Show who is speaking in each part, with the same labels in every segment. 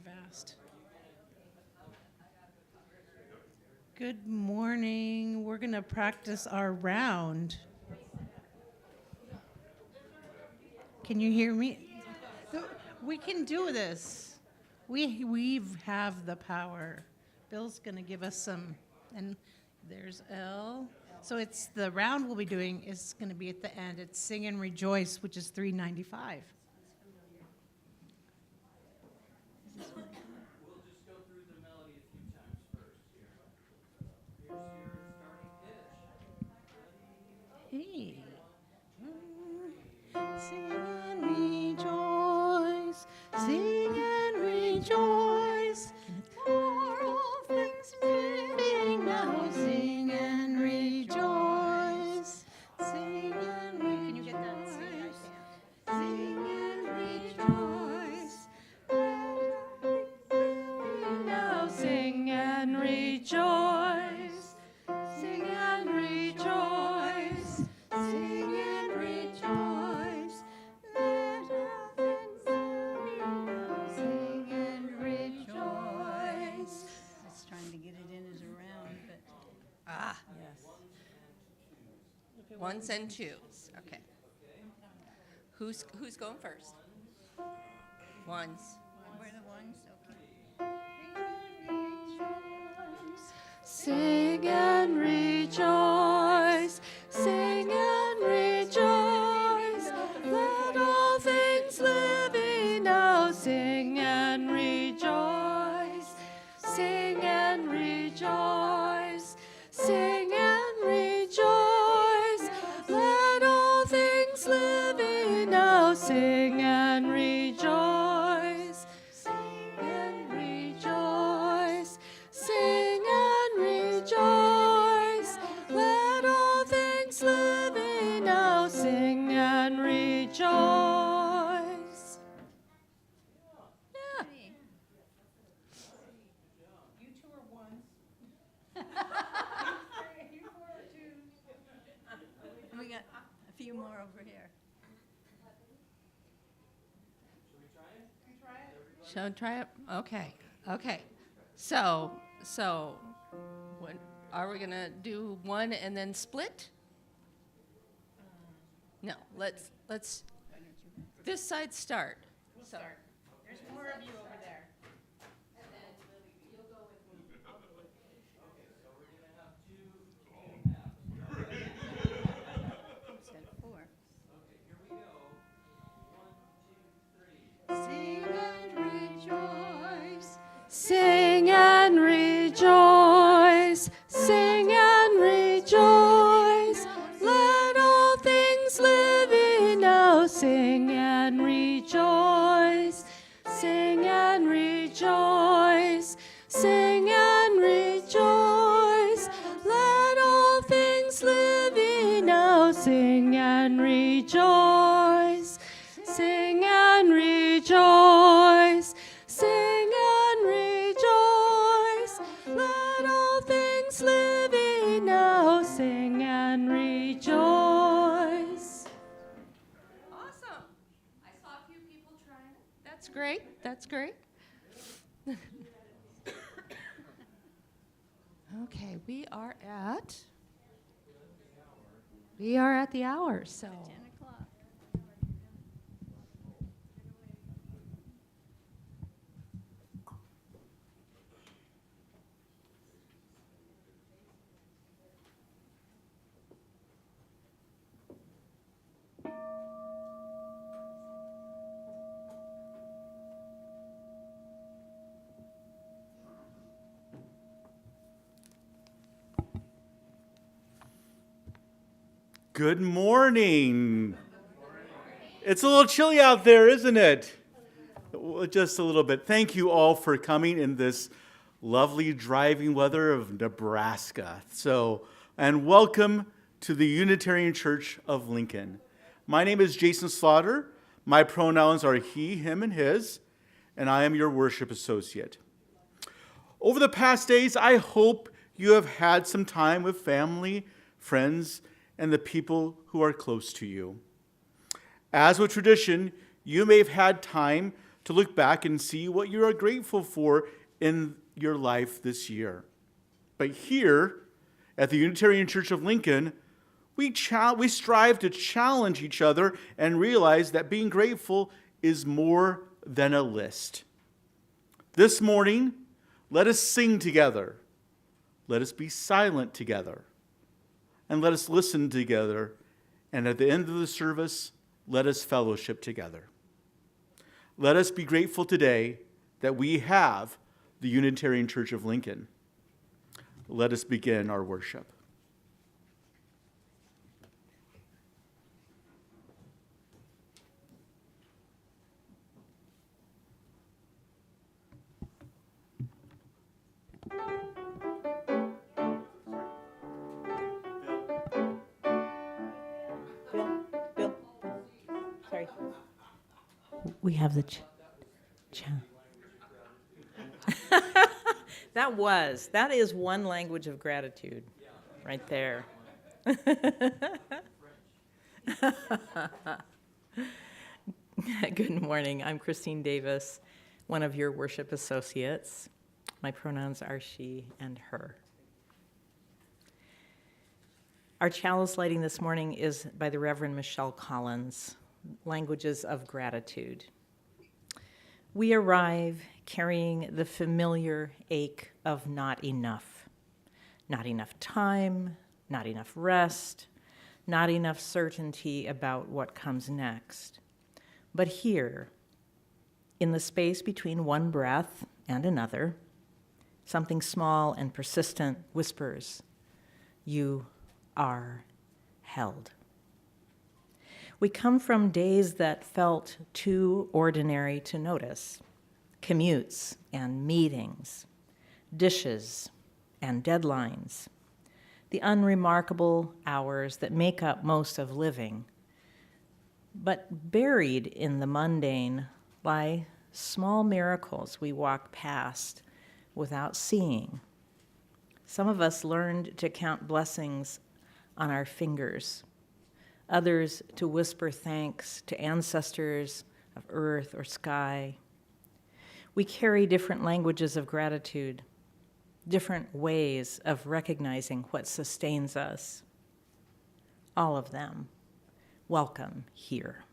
Speaker 1: fast. Good morning. We're going to practice our round. Can you hear me? We can do this. We have the power. Bill's going to give us some, and there's L. So it's the round we'll be doing is going to be at the end. It's Sing and Rejoice, which is 395.
Speaker 2: We'll just go through the melody a few times first here. Here's your starting pitch.
Speaker 1: Hey. Sing and rejoice, sing and rejoice, for all things living now. Sing and rejoice, sing and rejoice. Can you get that? Sing and rejoice, now. Sing and rejoice, sing and rejoice, sing and rejoice. Let us sing and rejoice.
Speaker 3: I was trying to get it in as a round, but
Speaker 1: Yes.
Speaker 4: Ones and twos. Okay. Who's going first? Ones.
Speaker 3: we're the ones, okay.
Speaker 1: Sing and rejoice, sing and rejoice. Let all things living now sing and rejoice, sing and rejoice, sing and rejoice. Let all things living now sing and rejoice, sing and rejoice, sing and rejoice. Let all things living now sing and rejoice. Yeah.
Speaker 3: You two are ones. You four are twos. And we got a few more over here.
Speaker 4: Shall I try it? Okay. So, what, are we gonna do one and then split? No, let's, this side start.
Speaker 1: We'll start. There's more of you over there.
Speaker 3: Instead of four.
Speaker 1: Sing and rejoice, sing and rejoice. Let all things living now sing and rejoice, sing and rejoice, sing and rejoice. Let all things living now sing and rejoice, sing and rejoice, sing and rejoice. Let all things living now sing and rejoice. Awesome. I saw a few people trying it. That's great. That's great. Okay, we are at the hour, so
Speaker 3: 10 o'clock.
Speaker 5: Good morning. It's a little chilly out there, isn't it? Well, just a little bit. Thank you all for coming in this lovely driving weather of Nebraska. And welcome to the Unitarian Church of Lincoln. My name is Jason Slaughter. My pronouns are he, him, and his, and I am your worship associate. Over the past days, I hope you have had some time with family, friends, and the people who are close to you. As with tradition, you may have had time to look back and see what you are grateful for in your life this year. But here at the Unitarian Church of Lincoln, we strive to challenge each other and realize that being grateful is more than a list. This morning, let us sing together. Let us be silent together. And let us listen together. And at the end of the service, let us fellowship together. Let us be grateful today that we have the Unitarian Church of Lincoln. Let us begin our worship.
Speaker 6: Bill, sorry. We have the that is one language of gratitude right there. Good morning. I'm Christine Davis, one of your worship associates. My pronouns are she and her. Our chalice lighting this morning is by the Reverend Michelle Collins, Languages of Gratitude. We arrive carrying the familiar ache of not enough. Not enough time, not enough rest, not enough certainty about what comes next. But here, in the space between one breath and another, something small and persistent whispers, "You are held." We come from days that felt too ordinary to notice, commutes and meetings, dishes and deadlines, the unremarkable hours that make up most of living. But buried in the mundane lie small miracles we walk past without seeing. Some of us learned to count blessings on our fingers, others to whisper thanks to ancestors of earth or sky. We carry different languages of gratitude, different ways of recognizing what sustains us. All of them, welcome here.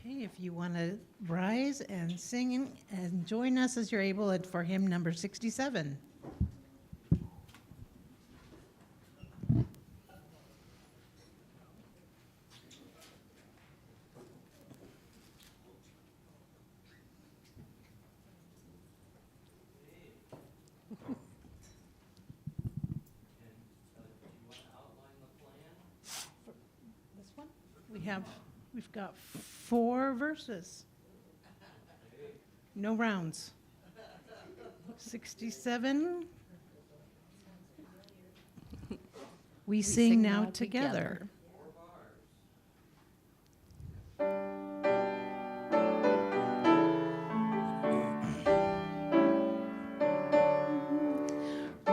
Speaker 1: Okay, if you want to rise and sing and join us as you're able for hymn number 67. This one? We've got 4 verses. No rounds. 67. We sing now together.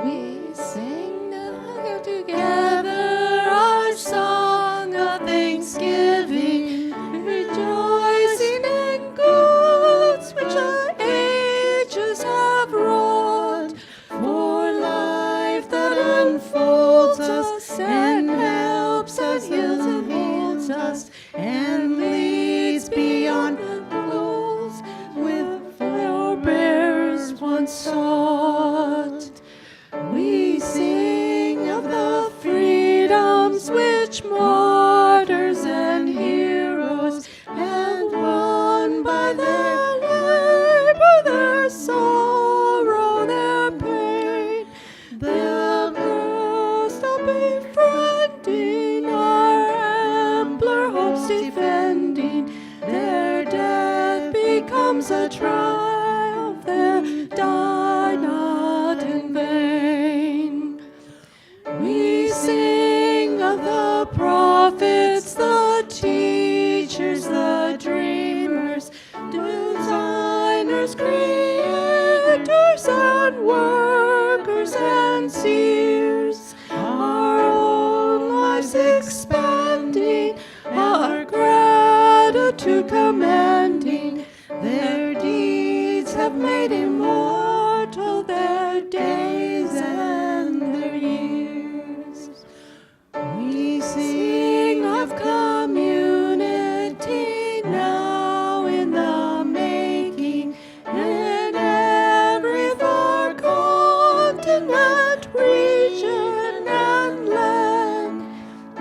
Speaker 4: We sing now together our song of thanksgiving, rejoicing in goods which the ages have wrought, for life that unfolds us and helps us, heals and holds us, and leads beyond the goals with forebears once sought. We sing of the freedoms which martyrs and heroes have won by their labor, their sorrow, their pain. The first of befriending, our ampler hopes defending, their death becomes a triumph, their die not in vain. We sing of the prophets, the teachers, the dreamers, designers, creators, and workers and seers, our own lives expanding, our gratitude commending. Their deeds have made immortal their days and their years. We sing of community now in the making, in every far continent, region, and land,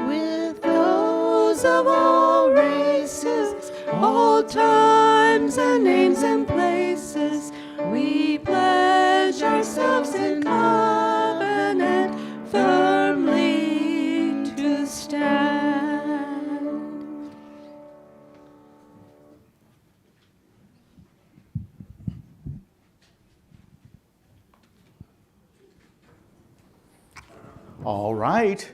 Speaker 4: with those of all races, all times and names and places. We pledge ourselves in covenant firmly to stand.
Speaker 5: All right.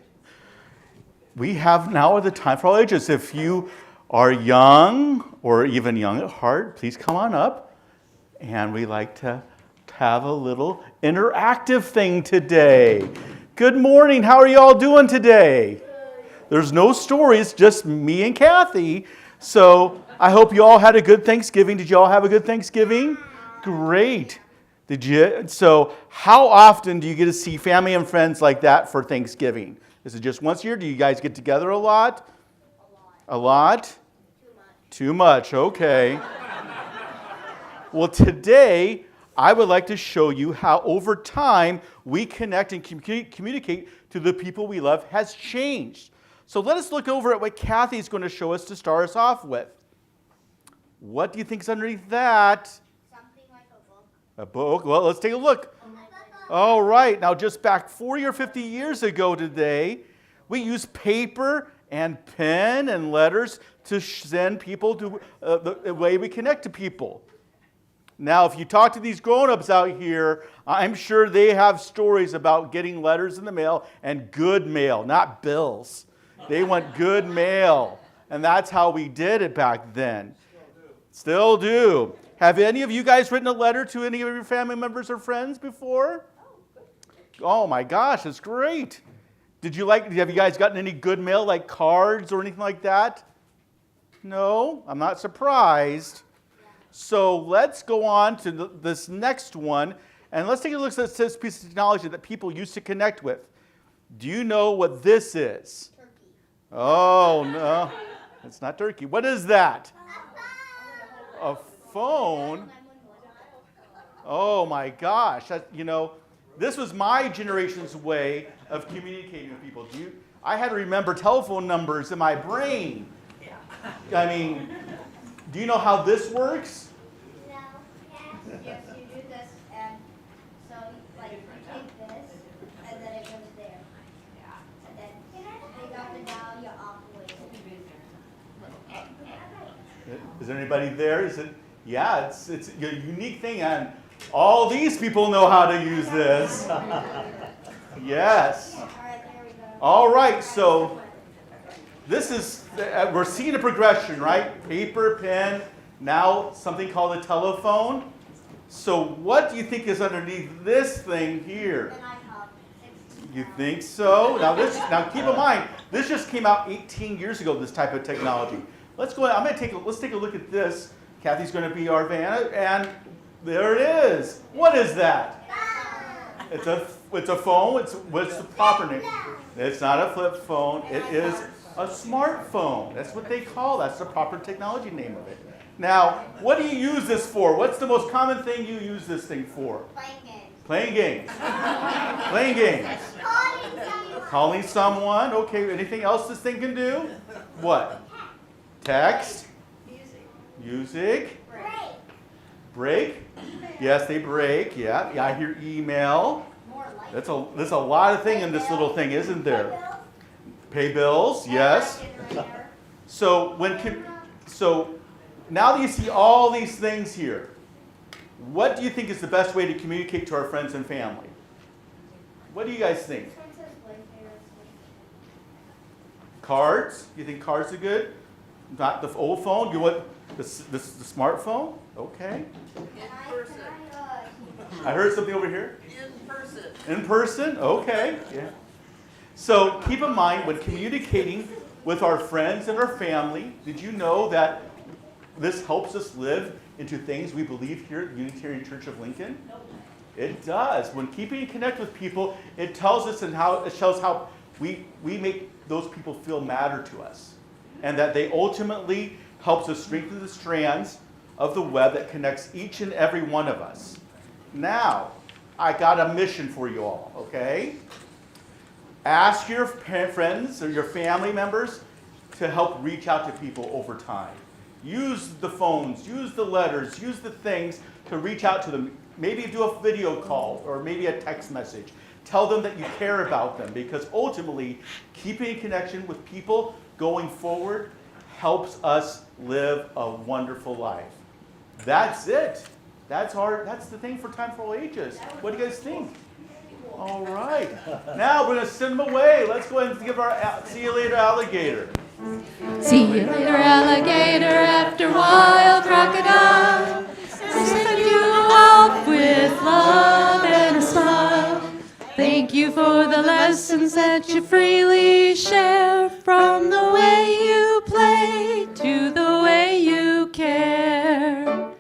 Speaker 5: We have now the time for all ages. If you are young or even young at heart, please come on up. And we like to have a little interactive thing today. Good morning. How are you all doing today? There's no stories, just me and Kathy. So I hope you all had a good Thanksgiving. Did you all have a good Thanksgiving? Great. Did you? So how often do you get to see family and friends like that for Thanksgiving? Is it just once a year? Do you guys get together a lot? A lot? Too much. Okay. Well, today I would like to show you how over time we connect and communicate to the people we love has changed. So let us look over at what Kathy's going to show us to start us off with. What do you think is underneath that?
Speaker 7: Something like a book.
Speaker 5: A book? Well, let's take a look. All right. Now, just back 40 or 50 years ago today, we used paper and pen and letters to send people to the way we connect to people. Now, if you talk to these grown-ups out here, I'm sure they have stories about getting letters in the mail and good mail, not bills. They want good mail. And that's how we did it back then. Still do. Have any of you guys written a letter to any of your family members or friends before? Oh my gosh, that's great. Have you guys gotten any good mail, like cards or anything like that? No, I'm not surprised. So let's go on to this next one, and let's take a look at this piece of technology that people used to connect with. Do you know what this is?
Speaker 7: Turkey.
Speaker 5: Oh, no. It's not turkey. What is that?
Speaker 7: A
Speaker 5: a phone. Oh my gosh. This was my generation's way of communicating with people. I had to remember telephone numbers in my brain. I mean, do you know how this works?
Speaker 7: No. Yes, you do this, and so like you take this, and then it goes there. And then they up and down, you operate.
Speaker 5: Is there anybody there? Is it? Yeah, it's a unique thing, and all these people know how to use this. Yes.
Speaker 7: All right, there we go.
Speaker 5: All right, so this is, we're seeing a progression, right? Paper, pen, now something called a telephone. So what do you think is underneath this thing here?
Speaker 7: Then I hop.
Speaker 5: You think so? Now keep in mind, this just came out 18 years ago, this type of technology. Let's take a look at this. Kathy's going to be our Vanna, and there it is. What is that? It's a phone. What's the proper name? It's not a flip phone. It is a smartphone. That's what they call. That's the proper technology name of it. Now, what do you use this for? What's the most common thing you use this thing for?
Speaker 7: Playing games.
Speaker 5: Playing games. Playing games.
Speaker 7: Calling someone.
Speaker 5: Calling someone. Okay, anything else this thing can do? What? Text. Music.
Speaker 7: Break.
Speaker 5: Break. Yes, they break. Yeah, I hear email.
Speaker 7: More like.
Speaker 5: There's a lot of thing in this little thing, isn't there? Pay bills. Yes. So now that you see all these things here, what do you think is the best way to communicate to our friends and family? What do you guys think? Cards? You think cards are good? Not the old phone? You want the smartphone? Okay. I heard something over here.
Speaker 3: In person.
Speaker 5: In person? Okay. Yeah. So keep in mind when communicating with our friends and our family, did you know that this helps us live into things we believe here at the Unitarian Church of Lincoln? It does. When keeping in connect with people, it tells us it shows how we make those people feel matter to us. And that they ultimately helps us strengthen the strands of the web that connects each and every one of us. Now, I got a mission for you all, okay? Ask your friends or your family members to help reach out to people over time. Use the phones, use the letters, use the things to reach out to them. Maybe do a video call or maybe a text message. Tell them that you care about them, because ultimately, keeping in connection with people going forward helps us live a wonderful life. That's it. That's the thing for Time for All Ages. What do you guys think? All right. Now we're going to send them away. Let's go ahead and give our see you later, alligator.
Speaker 4: See you later, alligator, after a while, crocodile. Send you off with love and a smile. Thank you for the lessons that you freely share, from the way you play to the way you care.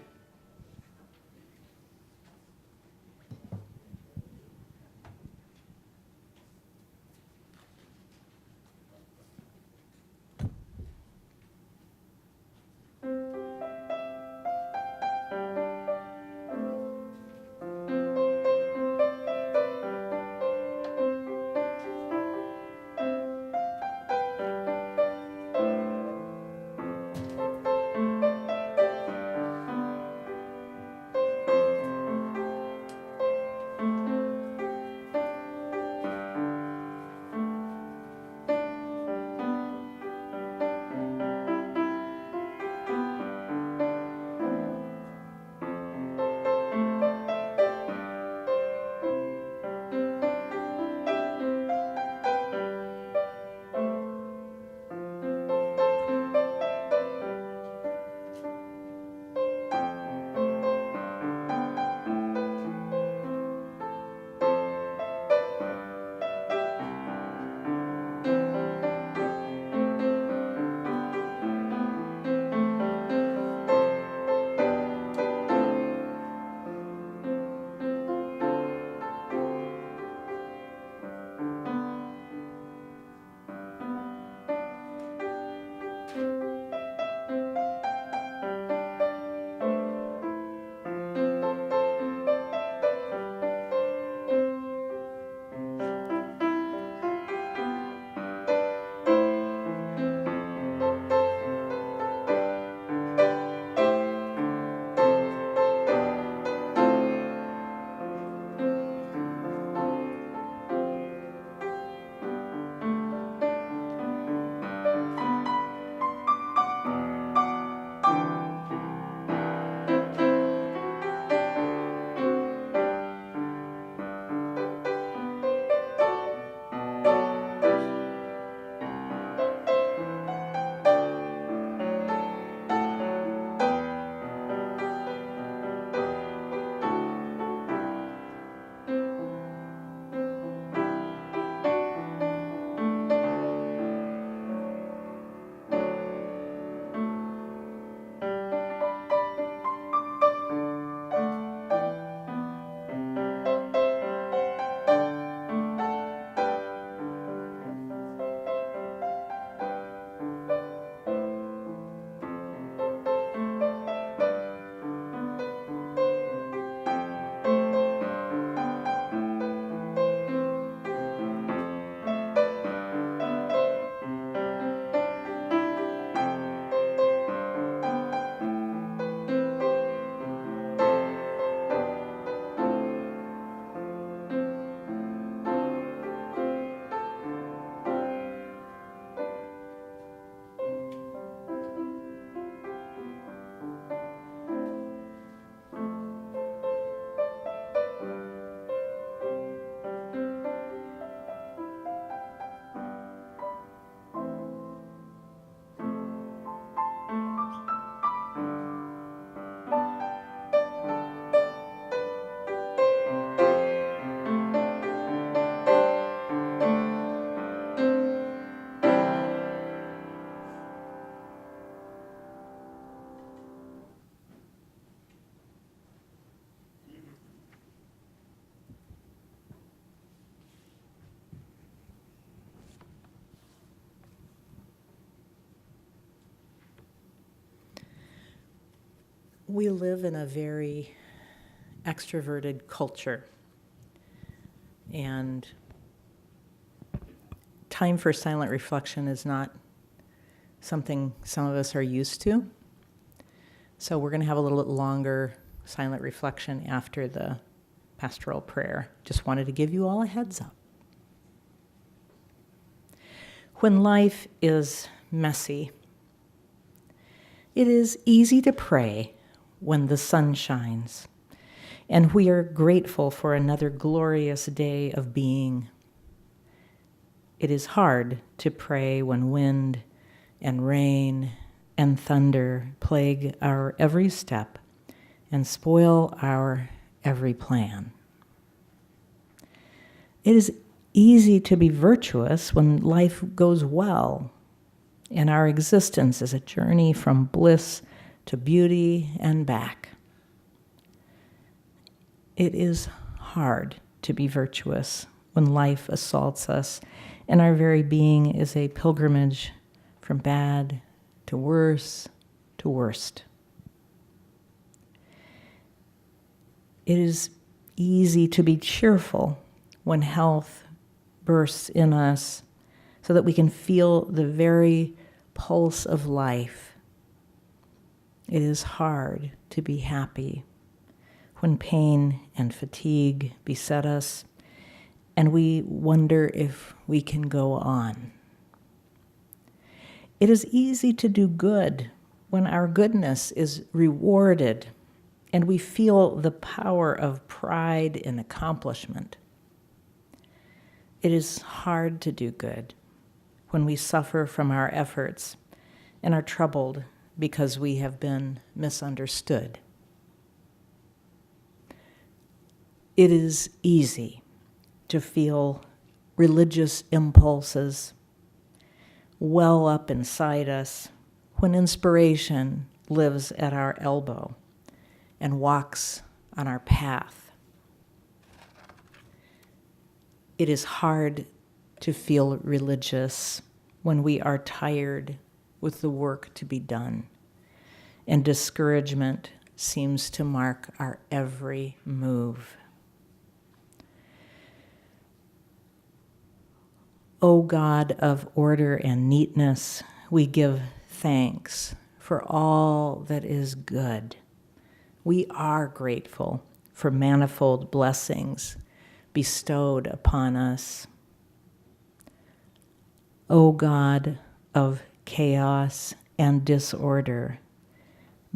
Speaker 6: We live in a very extroverted culture, and time for silent reflection is not something some of us are used to. So we're going to have a little bit longer silent reflection after the pastoral prayer. Just wanted to give you all a heads up. When life is messy, it is easy to pray when the sun shines, and we are grateful for another glorious day of being. It is hard to pray when wind and rain and thunder plague our every step and spoil our every plan. It is easy to be virtuous when life goes well, and our existence is a journey from bliss to beauty and back. It is hard to be virtuous when life assaults us and our very being is a pilgrimage from bad to worse to worst. It is easy to be cheerful when health bursts in us so that we can feel the very pulse of life. It is hard to be happy when pain and fatigue beset us and we wonder if we can go on. It is easy to do good when our goodness is rewarded and we feel the power of pride in accomplishment. It is hard to do good when we suffer from our efforts and are troubled because we have been misunderstood. It is easy to feel religious impulses well up inside us when inspiration lives at our elbow and walks on our path. It is hard to feel religious when we are tired with the work to be done, and discouragement seems to mark our every move. O God of order and neatness, we give thanks for all that is good. We are grateful for manifold blessings bestowed upon us. O God of chaos and disorder,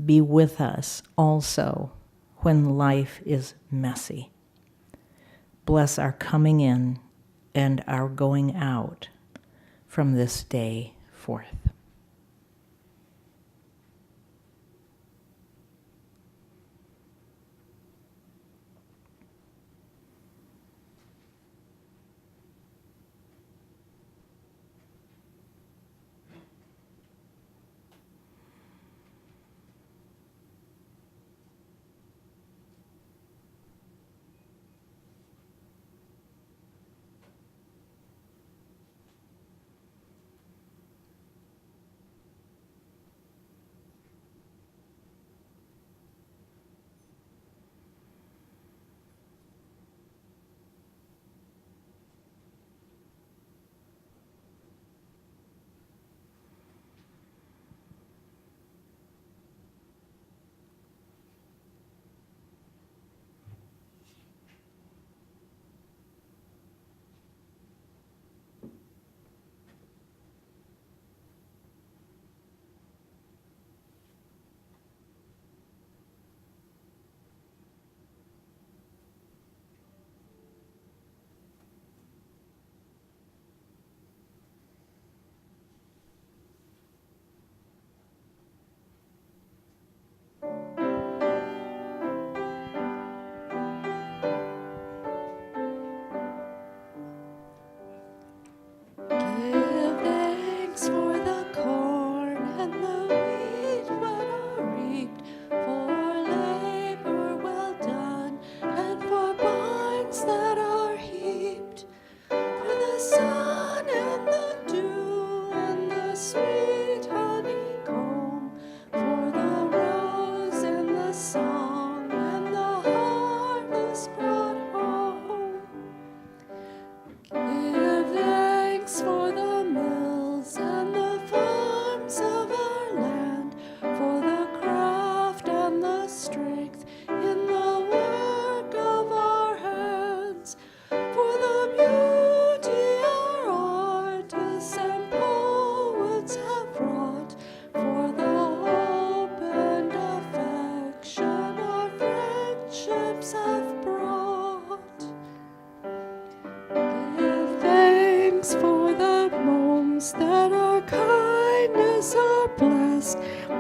Speaker 6: be with us also when life is messy. Bless our coming in and our going out from this day forth.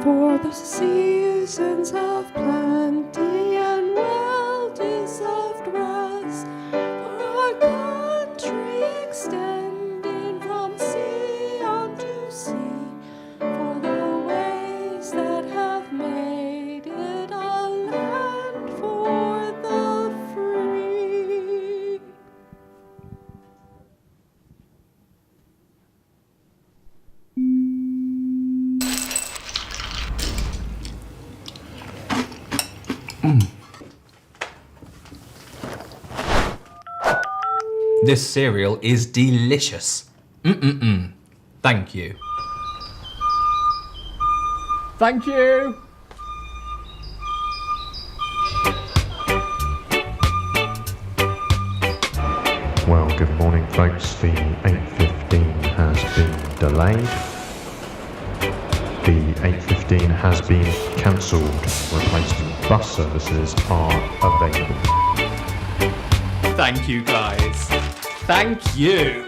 Speaker 4: for the seasons of plenty and well-deserved rest, for our country extending from sea unto sea, for the ways that have made it a land for the free.
Speaker 8: This cereal is delicious. Thank you. Thank you.
Speaker 9: Well, good morning, folks. The 8:15 has been delayed. The 8:15 has been cancelled. Replacement bus services are available.
Speaker 8: Thank you, guys. Thank you.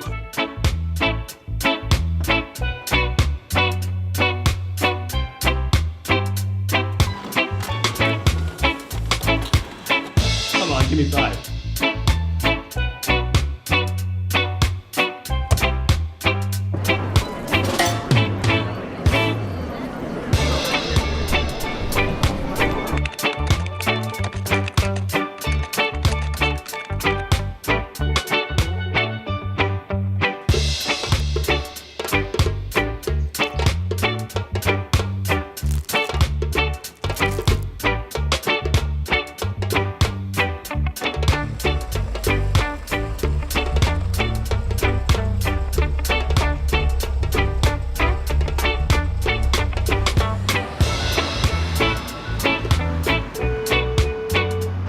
Speaker 8: Come on, give me 5.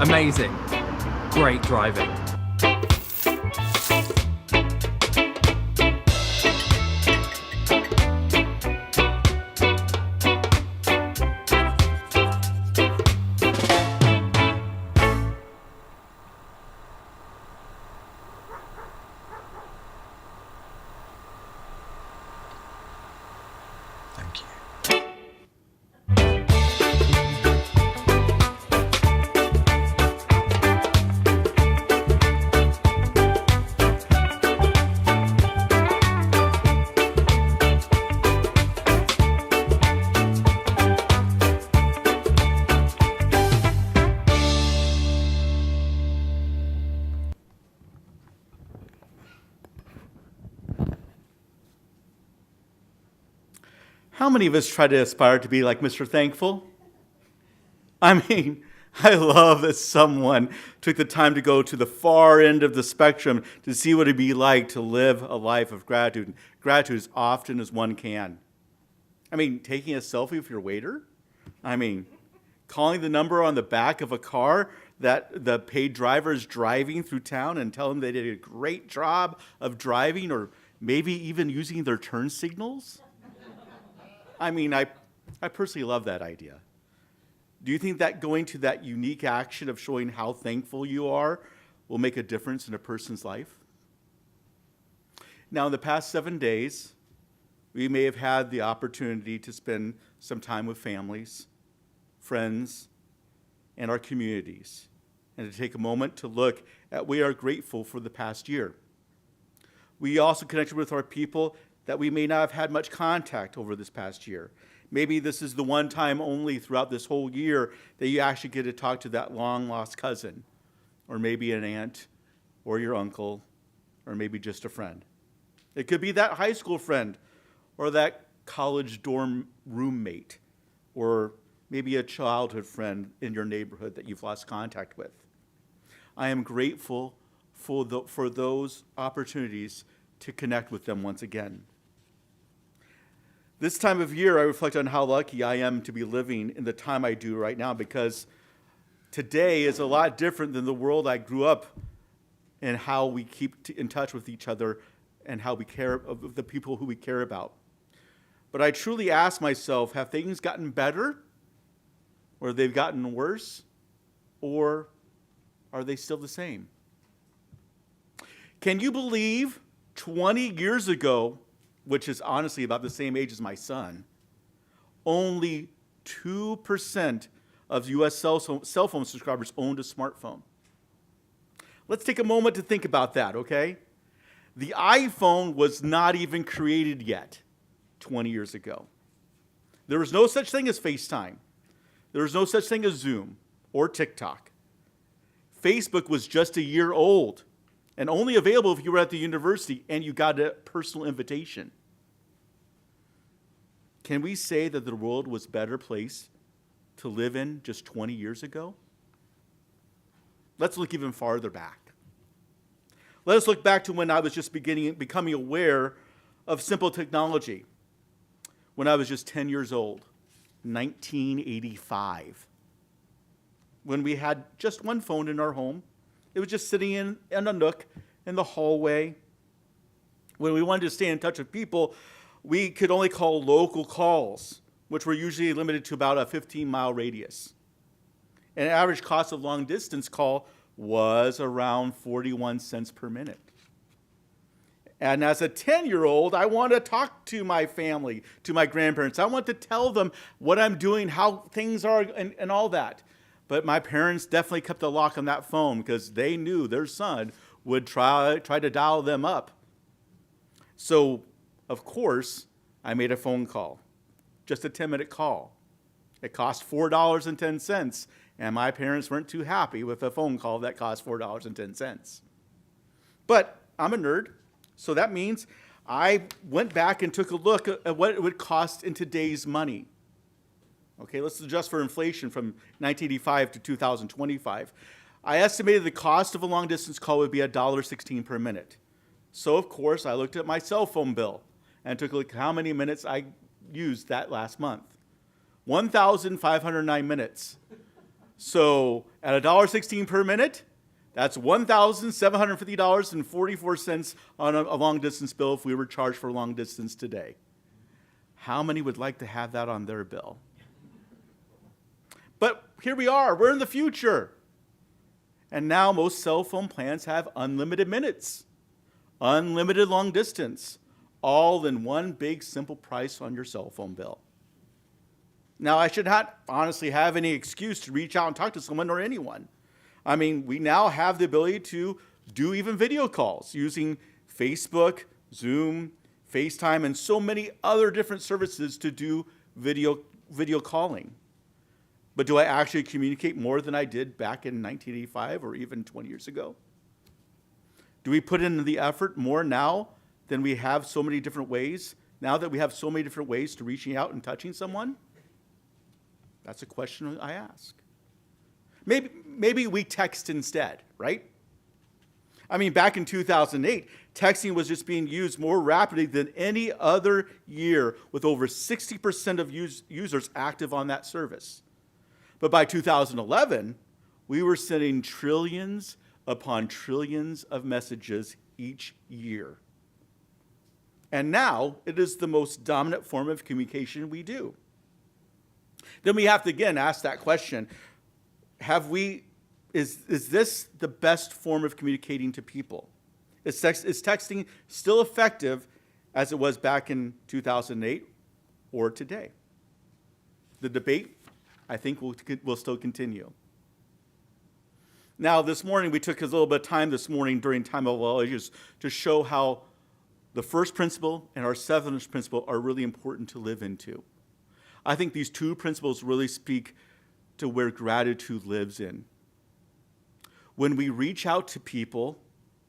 Speaker 8: Amazing. Great driving. Thank you.
Speaker 5: How many of us try to aspire to be like Mr. Thankful? I mean, I love that someone took the time to go to the far end of the spectrum to see what it'd be like to live a life of gratitude. Gratitude as often as one can. I mean, taking a selfie with your waiter? I mean, calling the number on the back of a car that the paid driver is driving through town and tell them they did a great job of driving, or maybe even using their turn signals? I mean, I personally love that idea. Do you think that going to that unique action of showing how thankful you are will make a difference in a person's life? Now, in the past 7 days, we may have had the opportunity to spend some time with families, friends, and our communities, and to take a moment to look at what we are grateful for the past year. We also connected with our people that we may not have had much contact over this past year. Maybe this is the one time only throughout this whole year that you actually get to talk to that long-lost cousin, or maybe an aunt, or your uncle, or maybe just a friend. It could be that high school friend, or that college dorm roommate, or maybe a childhood friend in your neighborhood that you've lost contact with. I am grateful for those opportunities to connect with them once again. This time of year, I reflect on how lucky I am to be living in the time I do right now, because today is a lot different than the world I grew up in, how we keep in touch with each other and how we care of the people who we care about. But I truly ask myself, have things gotten better, or they've gotten worse, or are they still the same? Can you believe 20 years ago, which is honestly about the same age as my son, only 2% of U.S. cell phone subscribers owned a smartphone. Let's take a moment to think about that, okay? The iPhone was not even created yet 20 years ago. There was no such thing as FaceTime. There was no such thing as Zoom or TikTok. Facebook was just a year old and only available if you were at the university and you got a personal invitation. Can we say that the world was a better place to live in just 20 years ago? Let's look even farther back. Let us look back to when I was just becoming aware of simple technology. When I was just 10 years old, 1985. When we had just one phone in our home. It was just sitting in a nook in the hallway. When we wanted to stay in touch with people, we could only call local calls, which were usually limited to about a 15-mile radius. An average cost of long-distance call was around 41 cents per minute. And as a 10-year-old, I want to talk to my family, to my grandparents. I want to tell them what I'm doing, how things are, and all that. But my parents definitely kept a lock on that phone because they knew their son would try to dial them up. So, of course, I made a phone call, just a 10-minute call. It cost $4.10, and my parents weren't too happy with a phone call that cost $4.10. But I'm a nerd, so that means I went back and took a look at what it would cost in today's money. Okay, let's adjust for inflation from 1985 to 2025. I estimated the cost of a long-distance call would be $1.16 per minute. So, of course, I looked at my cell phone bill and took a look at how many minutes I used that last month. 1,509 minutes. So, at $1.16 per minute, that's $1,750.44 on a long-distance bill if we were charged for long distance today. How many would like to have that on their bill? But here we are, we're in the future. And now most cell phone plans have unlimited minutes, unlimited long distance, all in one big simple price on your cell phone bill. Now, I should not honestly have any excuse to reach out and talk to someone or anyone. I mean, we now have the ability to do even video calls using Facebook, Zoom, FaceTime, and so many other different services to do video calling. But do I actually communicate more than I did back in 1985 or even 20 years ago? Do we put in the effort more now than we have so many different ways, now that we have so many different ways to reaching out and touching someone? That's a question I ask. Maybe we text instead, right? I mean, back in 2008, texting was just being used more rapidly than any other year, with over 60% of users active on that service. But by 2011, we were sending trillions upon trillions of messages each year. And now it is the most dominant form of communication we do. Then we have to again ask that question, is this the best form of communicating to people? Is texting still effective as it was back in 2008 or today? The debate, I think, will still continue. Now, this morning, we took a little bit of time this morning during Time of All Ages to show how the first principle and our seventh principle are really important to live into. I think these two principles really speak to where gratitude lives in. When we reach out to people,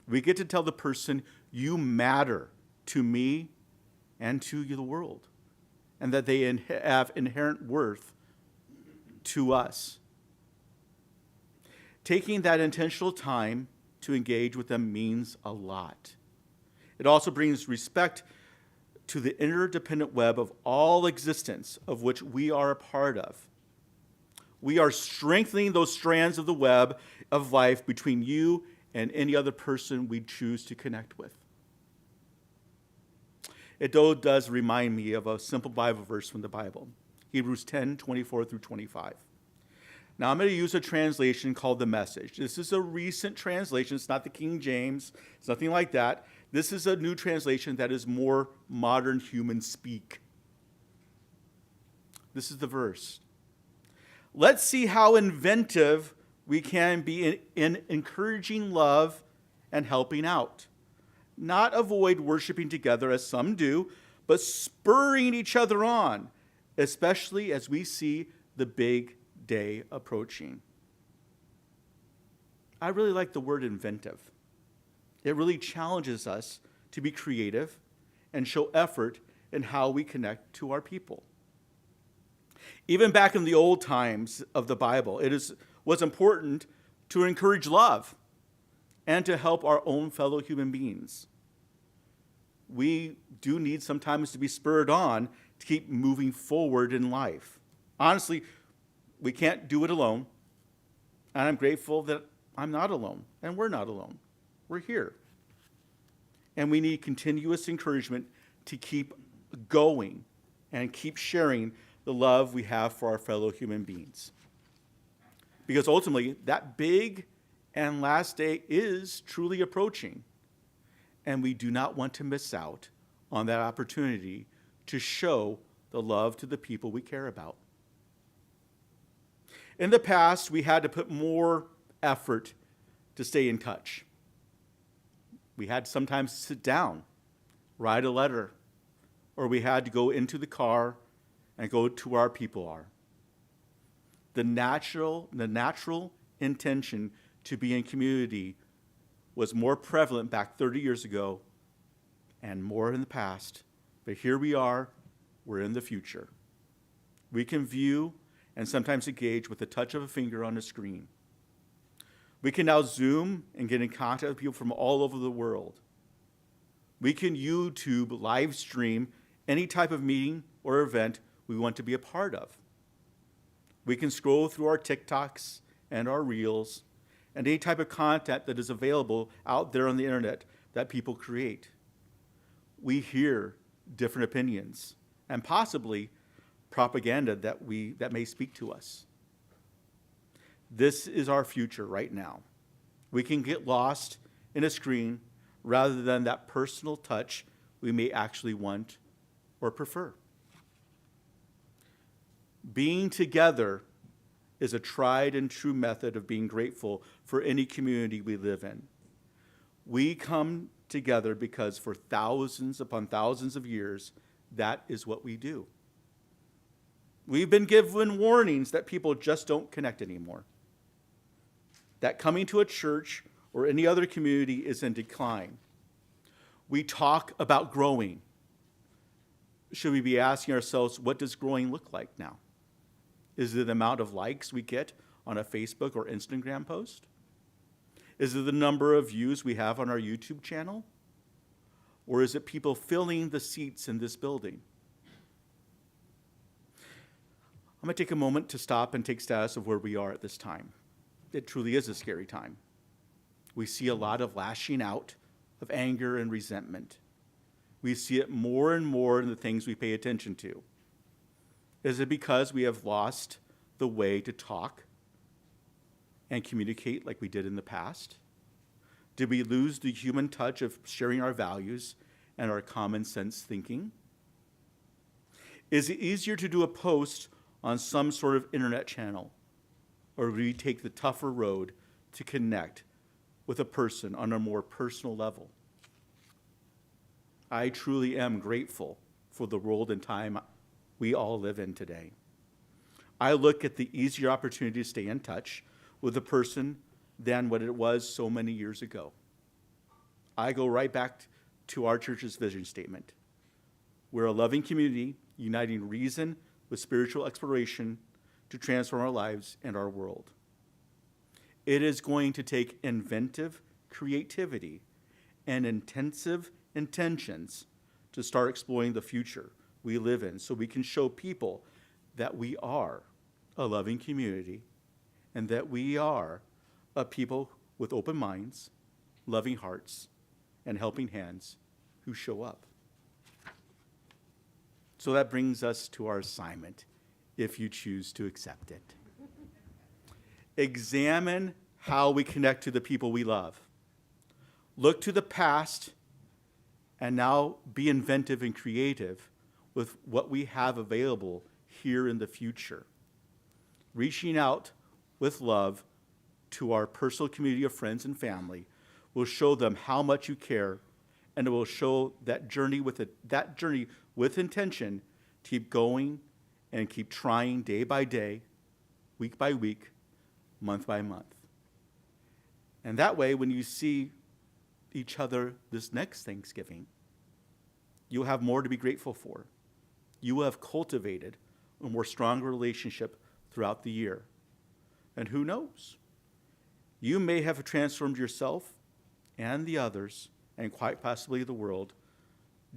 Speaker 5: we get to tell the person, you matter to me and to the world, and that they have inherent worth to us. Taking that intentional time to engage with them means a lot. It also brings respect to the interdependent web of all existence of which we are a part of. We are strengthening those strands of the web of life between you and any other person we choose to connect with. It does remind me of a simple Bible verse from the Bible, Hebrews 10:24-25. Now, I'm going to use a translation called The Message. This is a recent translation. It's not the King James. It's nothing like that. This is a new translation that is more modern human speak. This is the verse. Let's see how inventive we can be in encouraging love and helping out. Not avoid worshiping together as some do, but spurring each other on, especially as we see the big day approaching. I really like the word inventive. It really challenges us to be creative and show effort in how we connect to our people. Even back in the old times of the Bible, was important to encourage love and to help our own fellow human beings. We do need sometimes to be spurred on to keep moving forward in life. Honestly, we can't do it alone. And I'm grateful that I'm not alone, and we're not alone. We're here. And we need continuous encouragement to keep going and keep sharing the love we have for our fellow human beings. Because ultimately, that big and last day is truly approaching. And we do not want to miss out on that opportunity to show the love to the people we care about. In the past, we had to put more effort to stay in touch. We had to sometimes sit down, write a letter, or we had to go into the car and go to where our people are. The natural intention to be in community was more prevalent back 30 years ago and more in the past. But here we are, we're in the future. We can view and sometimes engage with the touch of a finger on a screen. We can now Zoom and get in contact with people from all over the world. We can YouTube live stream any type of meeting or event we want to be a part of. We can scroll through our TikToks and our Reels and any type of content that is available out there on the internet that people create. We hear different opinions and possibly propaganda that may speak to us. This is our future right now. We can get lost in a screen rather than that personal touch we may actually want or prefer. Being together is a tried and true method of being grateful for any community we live in. We come together because for thousands upon thousands of years, that is what we do. We've been given warnings that people just don't connect anymore. That coming to a church or any other community is in decline. We talk about growing. Should we be asking ourselves, what does growing look like now? Is it the amount of likes we get on a Facebook or Instagram post? Is it the number of views we have on our YouTube channel? Or is it people filling the seats in this building? I'm going to take a moment to stop and take status of where we are at this time. It truly is a scary time. We see a lot of lashing out of anger and resentment. We see it more and more in the things we pay attention to. Is it because we have lost the way to talk and communicate like we did in the past? Did we lose the human touch of sharing our values and our common sense thinking? Is it easier to do a post on some sort of internet channel, or do we take the tougher road to connect with a person on a more personal level? I truly am grateful for the world and time we all live in today. I look at the easier opportunity to stay in touch with a person than what it was so many years ago. I go right back to our church's vision statement. We're a loving community uniting reason with spiritual exploration to transform our lives and our world. It is going to take inventive creativity and intensive intentions to start exploring the future we live in so we can show people that we are a loving community and that we are a people with open minds, loving hearts, and helping hands who show up. So that brings us to our assignment, if you choose to accept it. Examine how we connect to the people we love. Look to the past and now be inventive and creative with what we have available here in the future. Reaching out with love to our personal community of friends and family will show them how much you care, and it will show that journey with intention to keep going and keep trying day by day, week by week, month by month. And that way, when you see each other this next Thanksgiving, you'll have more to be grateful for. You will have cultivated a more stronger relationship throughout the year. And who knows? You may have transformed yourself and the others, and quite possibly the world,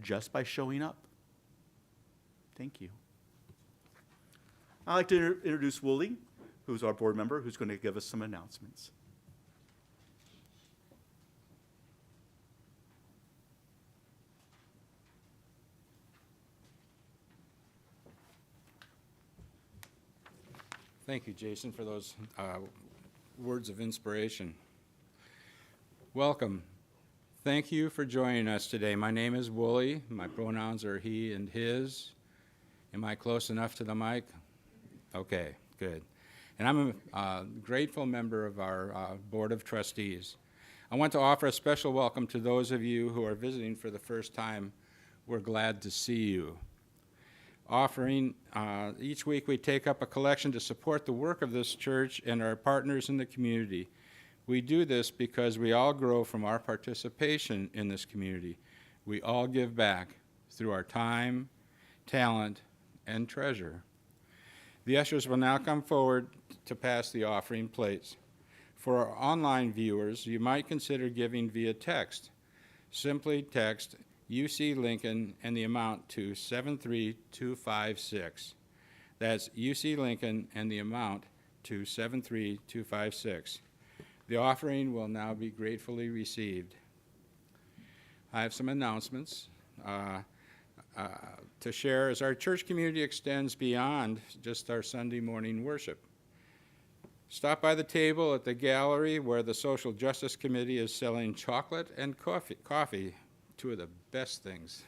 Speaker 5: just by showing up. Thank you. I'd like to introduce Wooly, who's our board member, who's going to give us some announcements.
Speaker 10: Thank you, Jason, for those words of inspiration. Welcome. Thank you for joining us today. My name is Wooly. My pronouns are he and his. Am I close enough to the mic? Okay, good. And I'm a grateful member of our Board of Trustees. I want to offer a special welcome to those of you who are visiting for the first time. We're glad to see you. Each week we take up a collection to support the work of this church and our partners in the community. We do this because we all grow from our participation in this community. We all give back through our time, talent, and treasure. The ushers will now come forward to pass the offering plates. For our online viewers, you might consider giving via text. Simply text UC Lincoln and the amount to 73256. That's UC Lincoln and the amount to 73256. The offering will now be gratefully received. I have some announcements to share as our church community extends beyond just our Sunday morning worship. Stop by the table at the gallery where the Social Justice Committee is selling chocolate and coffee, two of the best things,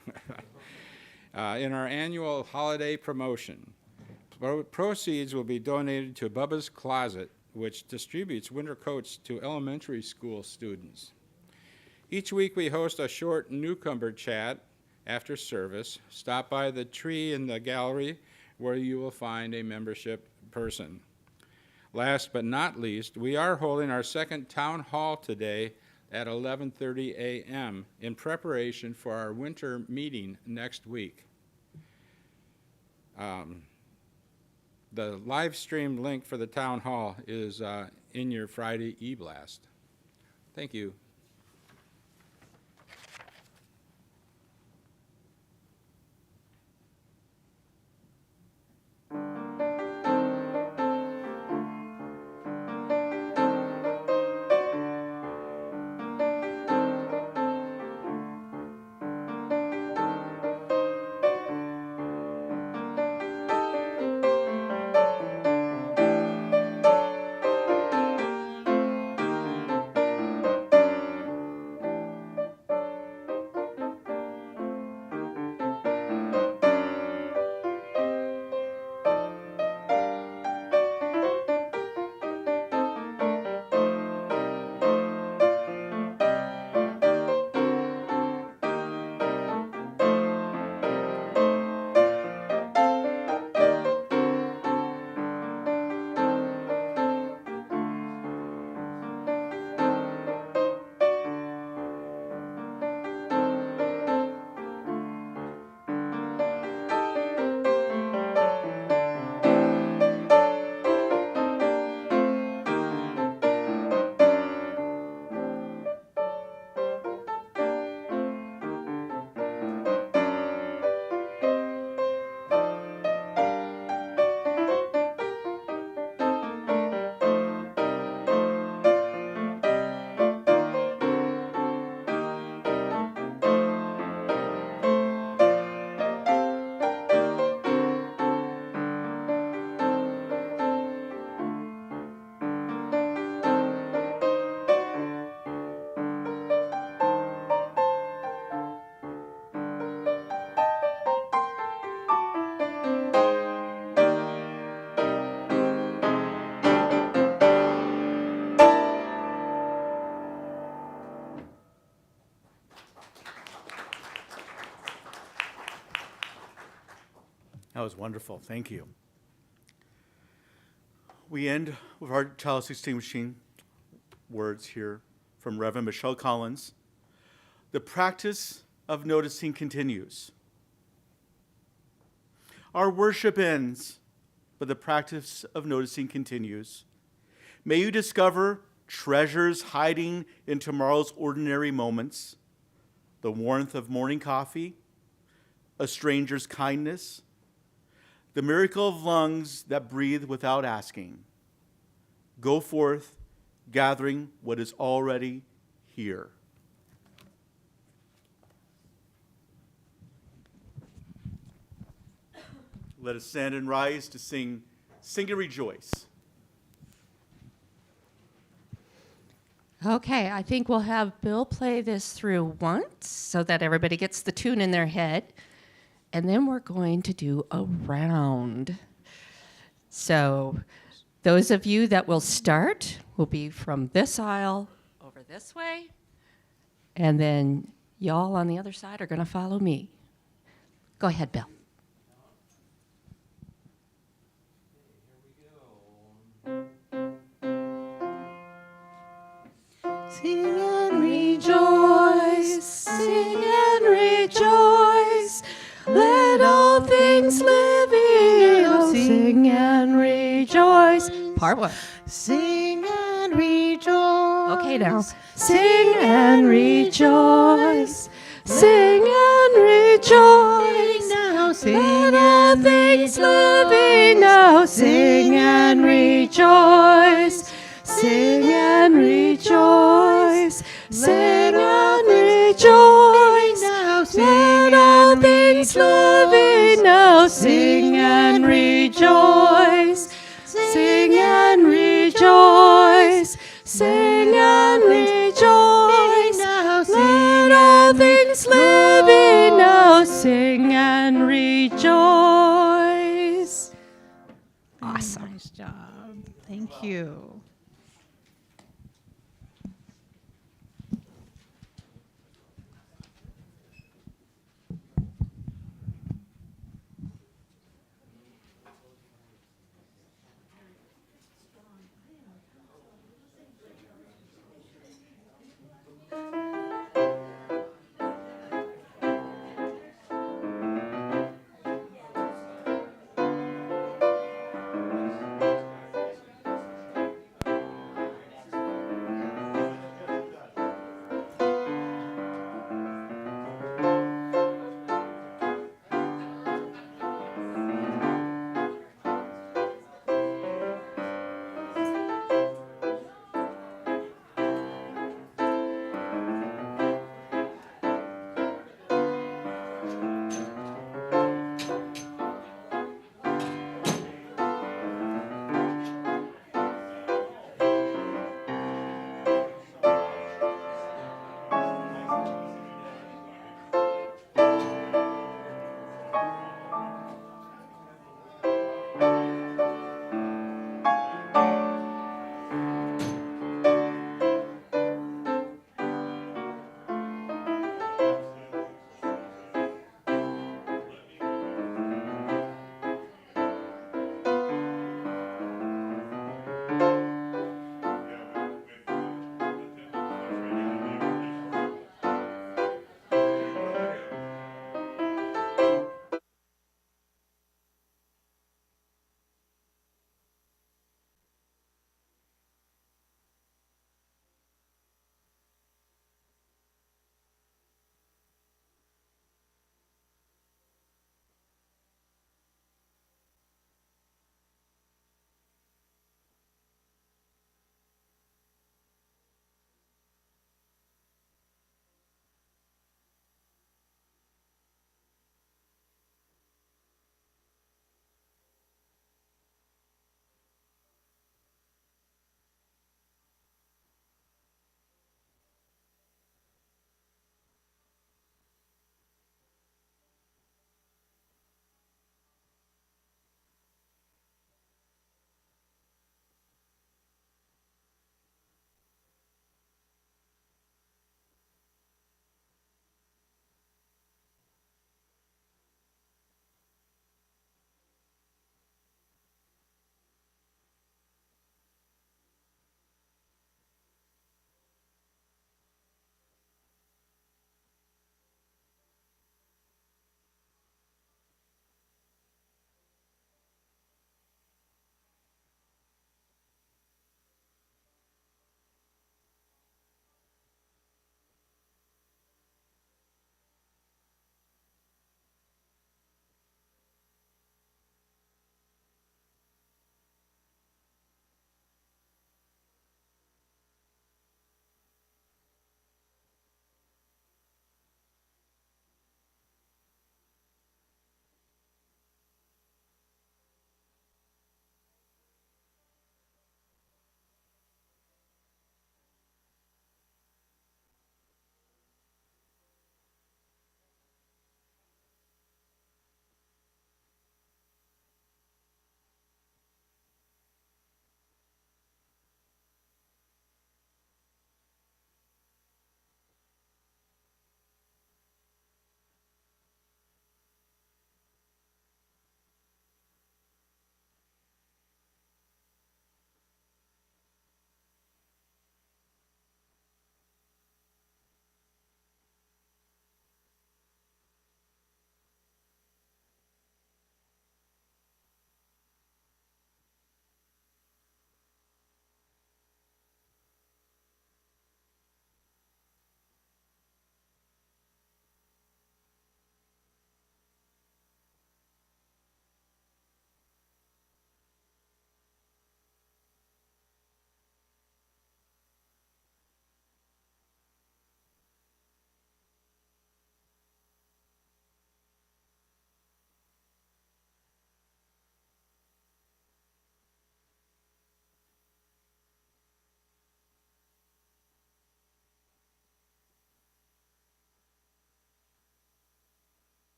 Speaker 10: in our annual holiday promotion. Proceeds will be donated to Bubba's Closet, which distributes winter coats to elementary school students. Each week we host a short newcomer chat after service. Stop by the tree in the gallery where you will find a membership person. Last but not least, we are holding our second town hall today at 11:30 a.m. in preparation for our winter meeting next week. The live stream link for the town hall is in your Friday e-blast. Thank you.
Speaker 5: That was wonderful. Thank you. We end with our child 16 machine words here from Reverend Michelle Collins. The practice of noticing continues. Our worship ends, but the practice of noticing continues. May you discover treasures hiding in tomorrow's ordinary moments, the warmth of morning coffee, a stranger's kindness, the miracle of lungs that breathe without asking. Go forth, gathering what is already here. Let us stand and rise to sing and Rejoice.
Speaker 4: Okay, I think we'll have Bill play this through once so that everybody gets the tune in their head. And then we're going to do a round. So those of you that will start will be from this aisle over this way. And then y'all on the other side are going to follow me. Go ahead, Bill.
Speaker 1: Sing and
Speaker 4: Rejoice, sing and rejoice. Let all things living sing and rejoice. Part one.
Speaker 1: Sing and rejoice.
Speaker 4: Okay, now. Sing and rejoice. Sing and rejoice.
Speaker 1: Now sing
Speaker 4: Let all things living now sing and rejoice. Sing and rejoice. Sing and rejoice.
Speaker 1: now
Speaker 4: Let all things living now sing and rejoice. Sing and rejoice. Sing and rejoice. Let all things living now sing and rejoice. Awesome.
Speaker 1: Nice job. Thank you.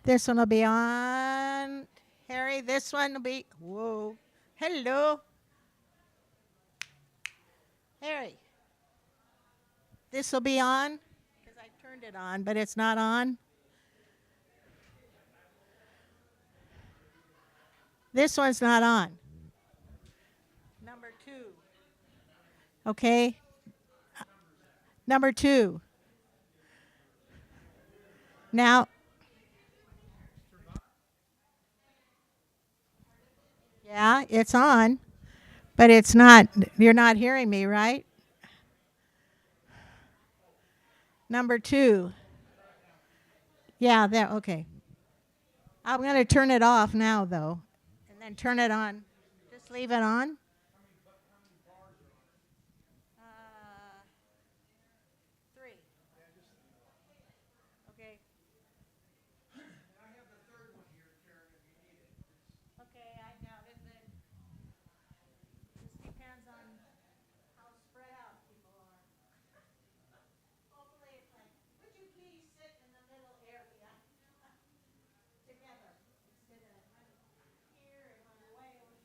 Speaker 11: This one will be on. Harry, this one will be. Whoa. Hello. Harry. This will be on. Because I turned it on, but it's not on. This one's not on. Number 2. Okay. Number 2. Now. Yeah, it's on, but it's not. You're not hearing me, right? Number 2. Yeah, there. Okay. I'm going to turn it off now, though, and then turn it on. Just leave it on. Three. Okay. Okay, I doubt it, but this depends on how spread out people are. Hopefully it's like, would you please sit in the middle area together instead of here and on the way over.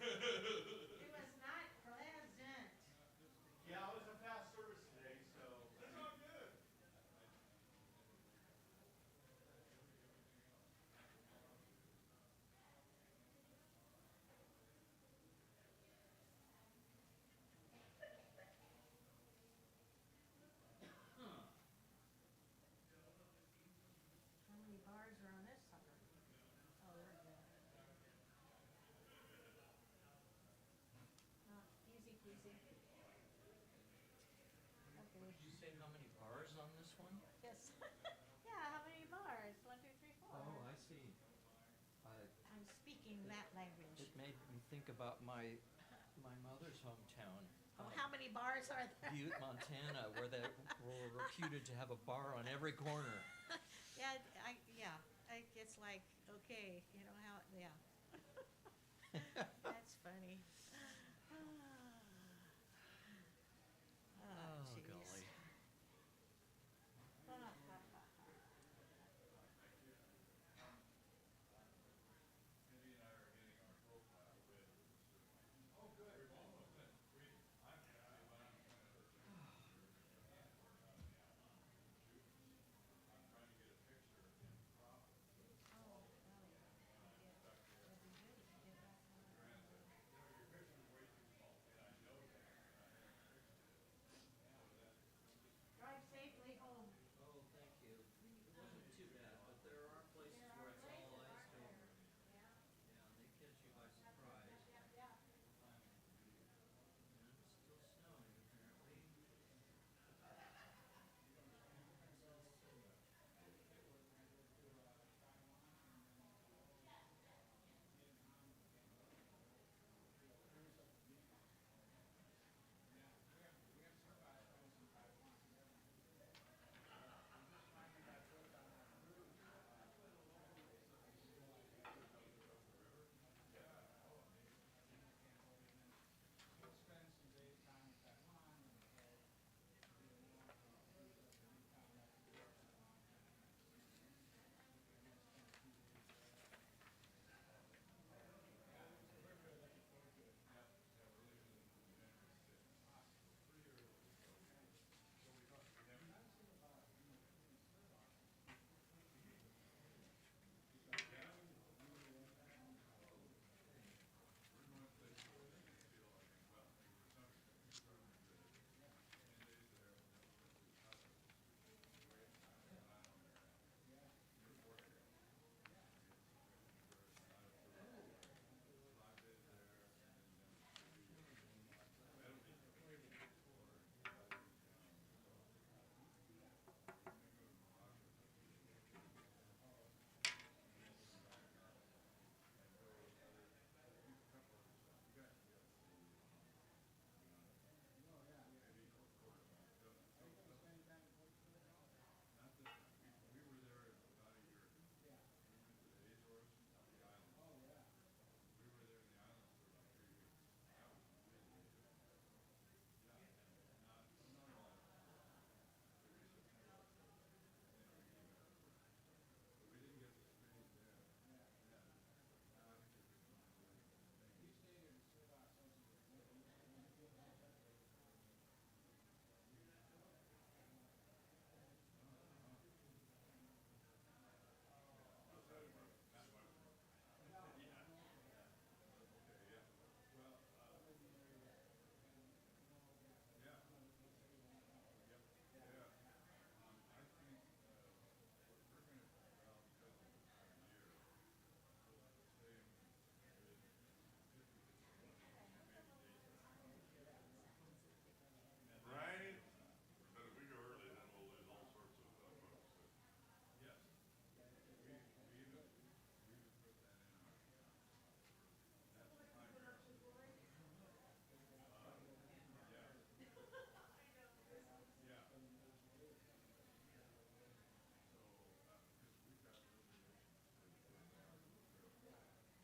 Speaker 11: It was not pleasant.
Speaker 5: Yeah, it was a fast service today, so. It's all good.
Speaker 11: How many bars are on this sucker? Oh, they're good. Easy peasy. Okay.
Speaker 8: Did you say how many bars on this one?
Speaker 11: Yes. Yeah, how many bars? 1, 2, 3, 4.
Speaker 8: Oh, I see.
Speaker 11: I'm speaking that language.
Speaker 8: It made me think about my mother's hometown.
Speaker 11: Oh, how many bars are there?
Speaker 8: Butte, Montana, where they were reputed to have a bar on every corner.
Speaker 11: Yeah, it's like, okay,